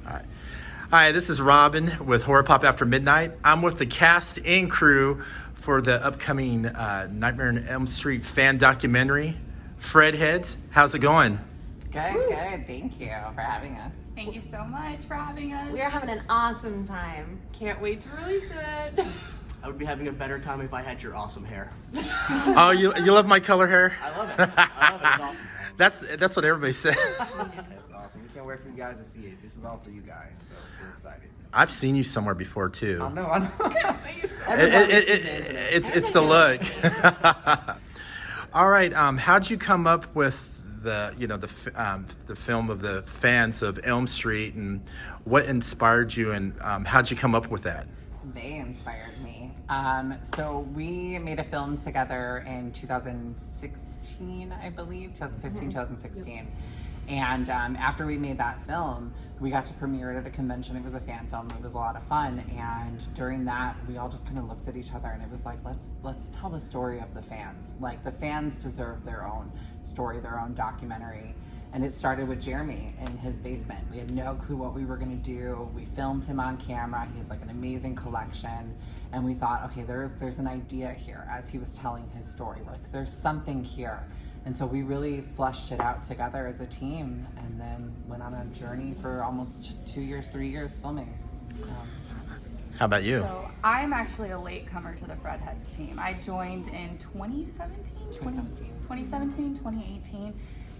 All right. Hi, this is Robin with Horror Pop After Midnight. I'm with the cast and crew for the upcoming Nightmare on Elm Street fan documentary, Fred Heads. How's it going? Good, good. Thank you for having us. Thank you so much for having us. We are having an awesome time. Can't wait to release it. I would be having a better time if I had your awesome hair. Oh, you love my color hair? I love it. I love it. It's awesome. That's what everybody says. That's awesome. We can't wait for you guys to see it. This is all for you guys, so we're excited. I've seen you somewhere before too. I know. It's the look. All right. How'd you come up with the film of the fans of Elm Street, and what inspired you, and how'd you come up with that? They inspired me. So we made a film together in 2016, I believe, 2015, 2016. And after we made that film, we got to premiere it at a convention. It was a fan film. It was a lot of fun. And during that, we all just kind of looked at each other, and it was like, let's tell the story of the fans. Like, the fans deserve their own story, their own documentary. And it started with Jeremy in his basement. We had no clue what we were gonna do. We filmed him on camera. He has like an amazing collection. And we thought, okay, there's an idea here as he was telling his story. We're like, there's something here. And so we really fleshed it out together as a team, and then went on a journey for almost 2 years, 3 years filming. How about you? So I'm actually a latecomer to the Fred Heads team. I joined in 2018.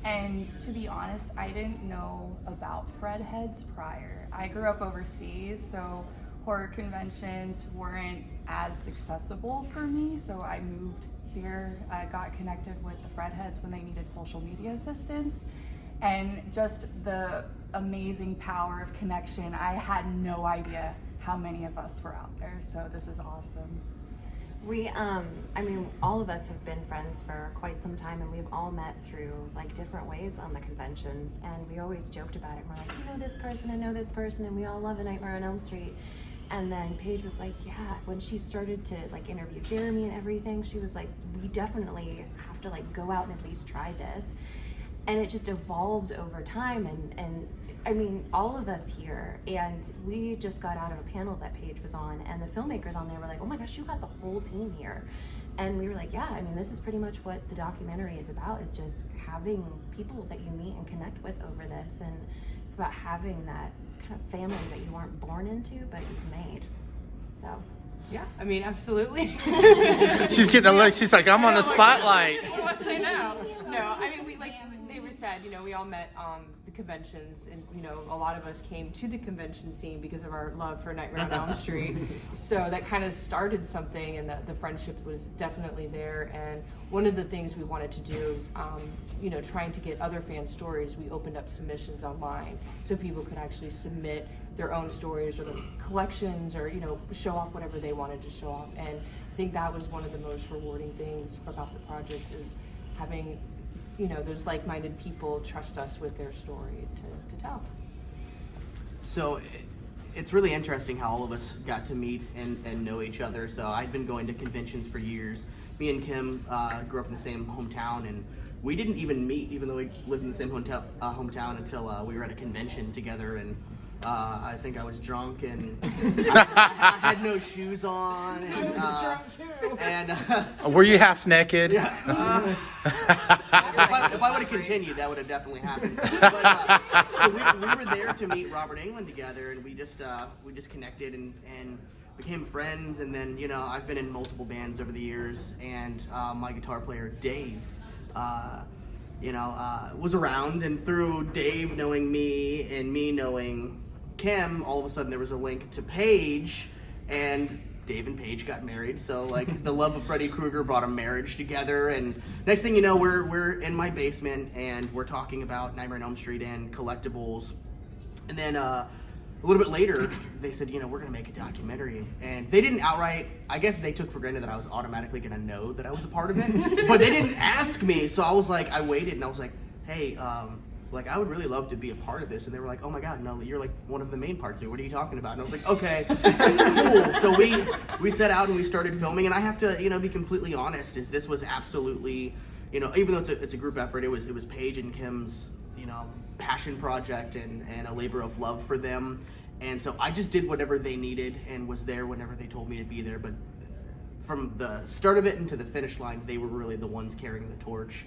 And to be honest, I didn't know about Fred Heads prior. I grew up overseas, so horror conventions weren't as accessible for me, so I moved here. I got connected with the Fred Heads when they needed social media assistance, and just the amazing power of connection. I had no idea how many of us were out there, so this is awesome. We, all of us have been friends for quite some time, and we've all met through like different ways on the conventions, and we always joked about it. We're like, I know this person, and we all love A Nightmare on Elm Street. And then Paige was like, yeah, when she started to like interview Jeremy and everything, she was like, we definitely have to like go out and at least try this. And it just evolved over time, and all of us here, and we just got out of a panel that Paige was on, and the filmmakers on there were like, oh my gosh, you got the whole team here. And we were like, yeah, this is pretty much what the documentary is about, is just having people that you meet and connect with over this. And it's about having that kind of family that you weren't born into, but you've made. So Yeah, absolutely. She's getting a look. She's like, I'm on the spotlight. What do I say now? No, we, like David said, we all met the conventions, and a lot of us came to the convention scene because of our love for Nightmare on Elm Street. So that kind of started something, and the friendship was definitely there. And one of the things we wanted to do is, trying to get other fan stories, we opened up submissions online so people could actually submit their own stories or the collections, or show off whatever they wanted to show off. And I think that was one of the most rewarding things about the project, is having those like-minded people trust us with their story to tell. So it's really interesting how all of us got to meet and know each other. So I'd been going to conventions for years. Me and Kim grew up in the same hometown, and we didn't even meet, even though we lived in the same hometown, until we were at a convention together. And I think I was drunk, and I had no shoes on. And, I was drunk too. And Were you half naked? Yeah. If I would have continued, that would have definitely happened. But, so we were there to meet Robert Englund together, and we just connected and became friends. And then I've been in multiple bands over the years, and my guitar player Dave was around, and through Dave knowing me and me knowing Kim, all of a sudden there was a link to Paige, and Dave and Paige got married. So like the love of Freddy Krueger brought a marriage together, and next thing you know, we're in my basement, and we're talking about Nightmare on Elm Street and collectibles. And then a little bit later, they said, we're gonna make a documentary. And they didn't outright, I guess they took for granted that I was automatically gonna know that I was a part of it, but they didn't ask me. So I was like, I waited, and I was like, hey, I would really love to be a part of this. And they were like, oh my God, no, you're like one of the main parts here. What are you talking about? And I was like, okay, cool. So we set out and we started filming, and I have to, be completely honest, this was absolutely, even though it's a group effort, it was Paige and Kim's, passion project and a labor of love for them. And so I just did whatever they needed and was there whenever they told me to be there. But from the start of it into the finish line, they were really the ones carrying the torch.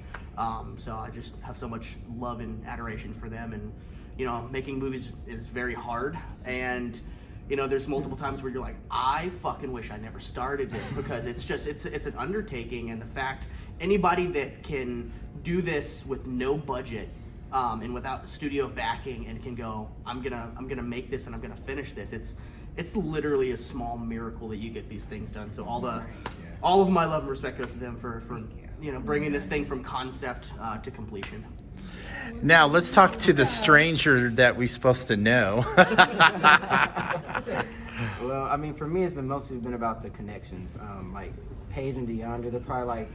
So I just have so much love and adoration for them. And, you know, making movies is very hard. And, you know, there's multiple times where you're like, I fucking wish I never started this, because it's an undertaking. And the fact anybody that can do this with no budget and without studio backing and can go, I'm gonna make this and I'm gonna finish this. It's literally a small miracle that you get these things done. So all of my love and respect goes to them for you know, bringing this thing from concept to completion. Now let's talk to the stranger that we're supposed to know. Well, I mean, for me, it's mostly been about the connections. Like Paige and DeAndre, they're probably like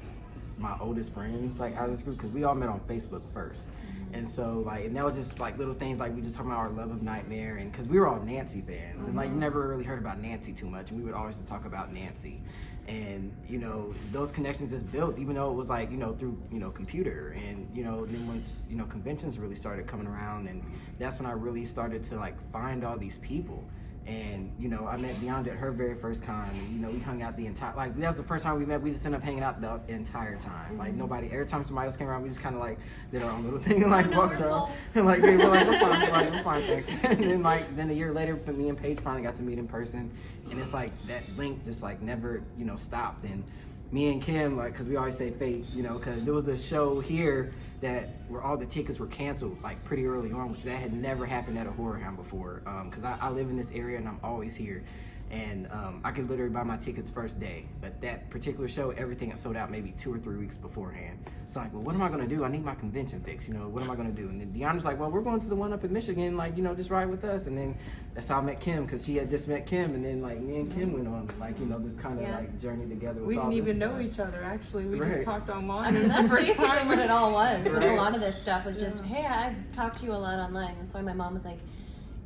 my oldest friends, like out of this group, because we all met on Facebook first. And so, like, and that was just like little things, like we just talking about our love of Nightmare, and because we were all Nancy fans, and like you never really heard about Nancy too much, and we would always just talk about Nancy. And, you know, those connections just built, even though it was like, you know, through, you know, computer. And, you know, then once, you know, conventions really started coming around, and that's when I really started to like find all these people. And, you know, I met DeAndre at her very first con, and, you know, we hung out the entire, like, that was the first time we met. We just ended up hanging out the entire time. Like, nobody, every time somebody else came around, we just kind of, like, did our own little thing and, like, walked around. And, like, we were like, we're fine, thanks. And then, like, then a year later, me and Paige finally got to meet in person. And it's like, that link just, like, never, you know, stopped. And me and Kim, like, because we always say fate, you know, because there was a show here that where all the tickets were canceled like pretty early on, which that had never happened at a Horrorhound before. Because I live in this area and I'm always here, and I could literally buy my tickets first day. But that particular show, everything had sold out maybe 2 or 3 weeks beforehand. So I'm like, well, what am I gonna do? I need my convention fixed. You know, what am I gonna do? And then DeAndre's like, well, we're going to the one up in Michigan. Like, you know, just ride with us. And then that's how I met Kim, because she had just met Kim, and then like me and Kim went on like, you know, this kind of like journey together. With We all didn't this even know stuff. each other, actually. We Right. just talked online. I mean, that's The first basically time. what it all was. But a Right. lot of this stuff was just, hey, I've talked to you a lot online. And so my mom was like,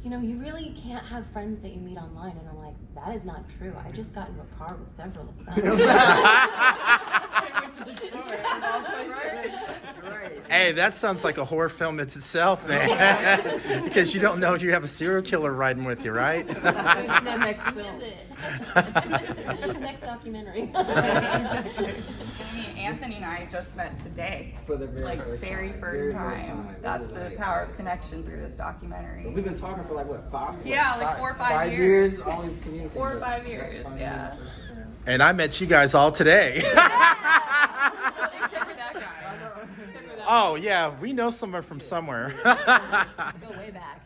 you know, you really can't have friends that you meet online. And I'm like, that is not true. I just got into a car with several of them. Hey, that sounds like a horror film itself, man. Because you don't know if you have a serial killer riding with you, right? It's the next Who film. is it? Next documentary. Anthony and I just met today. For the very first Very time. first time. That's It the was like- power of connection through this documentary. We've been talking for like what, 5? Yeah, like 4 or 5 5 years. years. Always communicating. 4 or but 5 that's years, finally yeah. the first time. And I met you guys all today. Except for that guy. Except for that Oh, yeah, we know someone from somewhere. Go way back.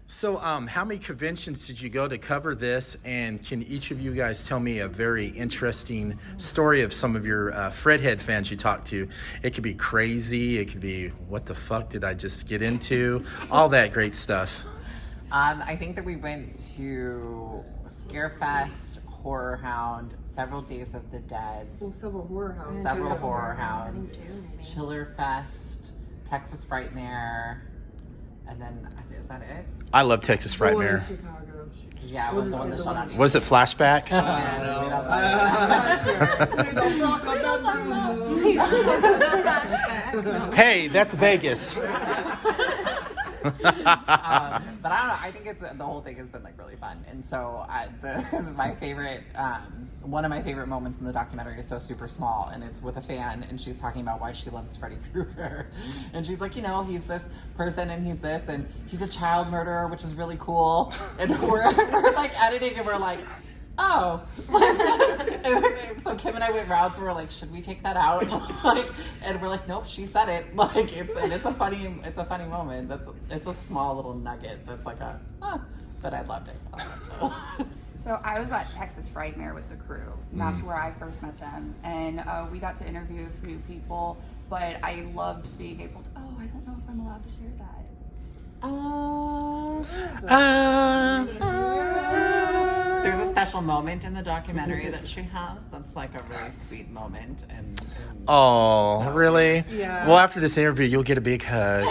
So, how many conventions did you go to cover this? And can each of you guys tell me a very interesting story of some of your Fredhead fans you talked to? It could be crazy. It could be, what the fuck did I just get into? All that great stuff. I think that we went to Scarefest, Horrorhound, several Days of the Dead, Well, several horror houses. several I Horrorhounds, think too, maybe. Chillerfest, Texas Frightmare, and then is that it? I love Texas The one in Frightmare. Chicago. Yeah, We'll was the just one say that the shot one. out. Was it Flashback? Hey, that's Vegas. But I don't know. I think it's the whole thing has been like really fun, and so my favorite, one of my favorite moments in the documentary is so super small, and it's with a fan, and she's talking about why she loves Freddy Krueger, and she's like, you know, he's this person, and he's this, and he's a child murderer, which is really cool, and we're like editing, and we're like, oh. And so Kim and I went rounds. We were like, should we take that out? Like, and we're like, nope, she said it. Like, it's a funny moment. It's a small little nugget. That's like but I loved it so much. So I was at Texas Frightmare with the crew. And that's where I first met them. And we got to interview a few people, but I loved being able to, I don't know if I'm allowed to share that. There's a special moment in the documentary that she has that's like a really sweet moment, and Oh, really? Yeah. Well, after this interview, you'll get a big hug. you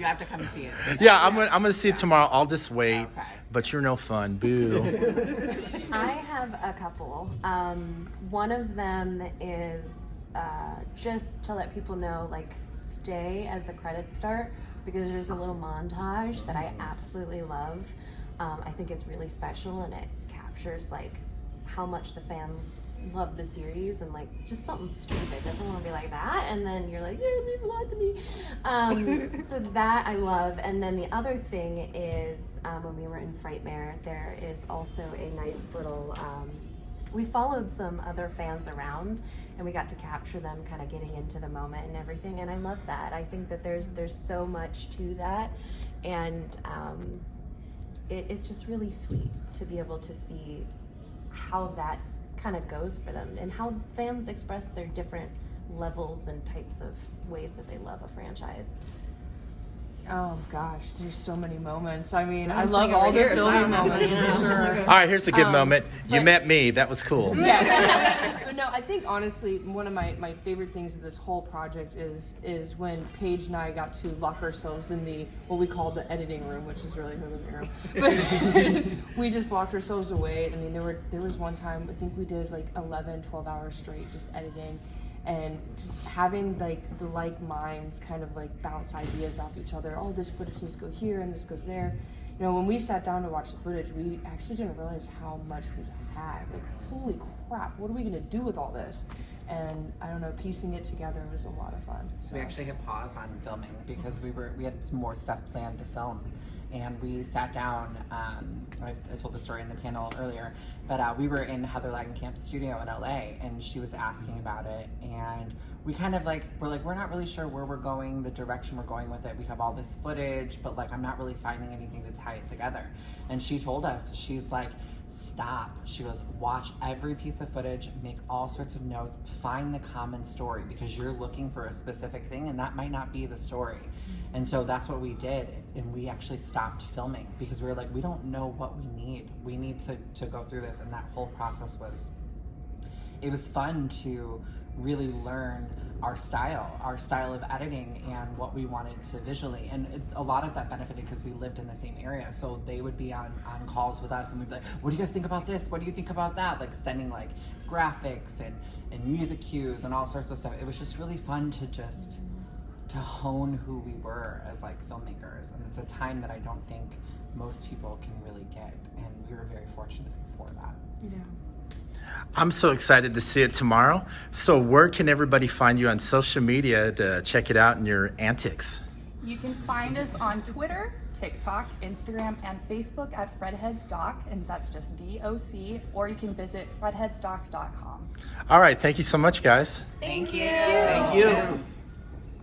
have to come see it. Yeah, I'm gonna see it tomorrow. I'll just wait. Okay. But you're no fun. Boo. I have a couple. One of them is just to let people know, like, stay as the credits start because there's a little montage that I absolutely love. I think it's really special, and it captures like how much the fans love the series, and like just something stupid doesn't want to be like that, and then you're like, yeah, it means a lot to me. So that I love. And then the other thing is when we were in Frightmare, there is also a nice little we followed some other fans around, and we got to capture them kind of getting into the moment and everything, and I love that. I think that there's so much to that, and it's just really sweet to be able to see how that kind of goes for them and how fans express their different levels and types of ways that they love a franchise. Oh gosh, there's so many moments. I mean, I I'm love sitting all over the here, so I filming don't know. moments for sure. All right, here's a good moment. You but- met me. That was cool. Yes. But no, I think honestly, one of my favorite things of this whole project is when Paige and I got to lock ourselves in the what we call the editing room, which is really her living room. But we just locked ourselves away. I mean, there was one time I think we did like 11, 12 hours straight just editing. And just having like the like minds kind of like bounce ideas off each other. Oh, this footage needs to go here and this goes there. You know, when we sat down to watch the footage, we actually didn't realize how much we had. Like, holy crap, what are we gonna do with all this? And I don't know, piecing it together was a lot of fun. So. We actually hit pause on filming because we had more stuff planned to film, and we sat down. I told the story in the panel earlier, but we were in Heather Langenkamp's studio in LA, and she was asking about it, and we kind of we're not really sure where we're going, the direction we're going with it. We have all this footage, but like I'm not really finding anything to tie it together. And she told us, she's like, stop. She goes, watch every piece of footage, make all sorts of notes, find the common story, because you're looking for a specific thing and that might not be the story. And so that's what we did, and we actually stopped filming because we were like, we don't know what we need. We need to go through this. And that whole process was fun to really learn our style of editing and what we wanted to visually. And a lot of that benefited because we lived in the same area. So they would be on calls with us and we'd be like, what do you guys think about this? What do you think about that? Like sending like graphics and music cues and all sorts of stuff. It was just really fun to hone who we were as like filmmakers. And it's a time that I don't think most people can really get. And we were very fortunate for that. Yeah. I'm so excited to see it tomorrow. So where can everybody find you on social media to check it out and your antics? You can find us on Twitter, TikTok, Instagram, and Facebook at FredHeadsDoc, and that's just DOC, or you can visit fredheadsdoc.com. All right, thank you so much, guys. Thank you. Thank you.